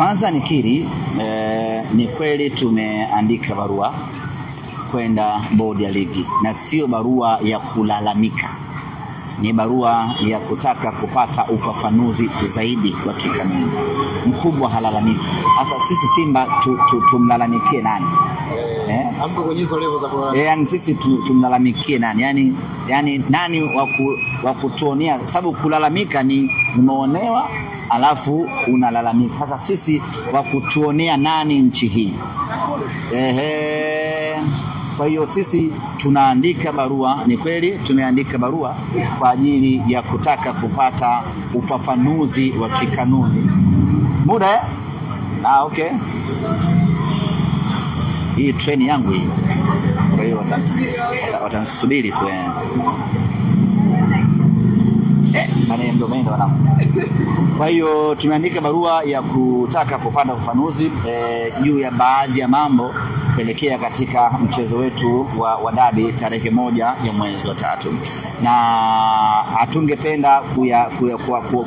Kwanza nikiri, ni kweli tumeandika barua kwenda bodi ya ligi, na sio barua ya kulalamika, ni barua ya kutaka kupata ufafanuzi zaidi wa kikanuni. Mkubwa halalamiki. Sasa sisi Simba tumlalamikie nani? Hamko kwenye hizo level za kulalamika. Yani sisi tumlalamikie nani? Yani nani wa kutuonea? Sababu kulalamika ni umeonewa alafu unalalamika. Sasa sisi wa kutuonea nani nchi hii? Kwa hiyo sisi tunaandika barua, ni kweli tumeandika barua kwa ajili ya kutaka kupata ufafanuzi wa kikanuni. Muda okay. Hii treni yangu hii. Kwa hiyo watanisubiri tu. Kwa hiyo tumeandika barua ya kutaka kupata ufafanuzi juu ya baadhi ya mambo kuelekea katika mchezo wetu wa dabi tarehe 1 ya mwezi wa 3, na hatungependa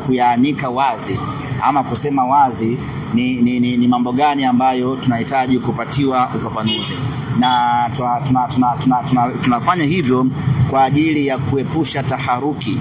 kuyaanika wazi ama kusema wazi ni mambo gani ambayo tunahitaji kupatiwa ufafanuzi, na tunafanya hivyo kwa ajili ya kuepusha taharuki.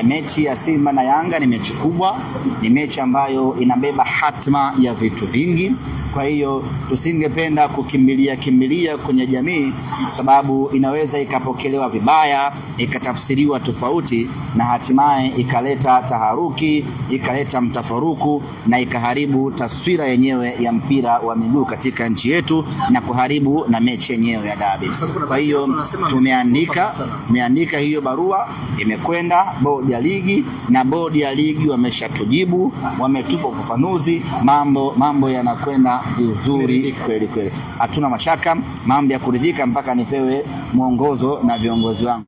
Mechi ya Simba na Yanga ni mechi kubwa, ni mechi ambayo inabeba hatma ya vitu vingi. Kwa hiyo tusingependa kukimbilia kwenye jamii, sababu inaweza ikapokelewa vibaya, ikatafsiriwa tofauti, na hatimaye ikaleta taharuki, ikaleta mtafaruku, na ikaharibu taswira yenyewe ya mpira wa miguu katika nchi yetu, na kuharibu na mechi yenyewe ya dabi. Kwa hiyo tumeandika hiyo barua, imekwenda bodi ya ligi, na bodi ya ligi wameshatujibu, wametupa ufafanuzi, mambo yanakwenda vizuri kweli. Hatuna mashaka, mambo ya kuridhika mpaka nipewe mwongozo na viongozi wangu.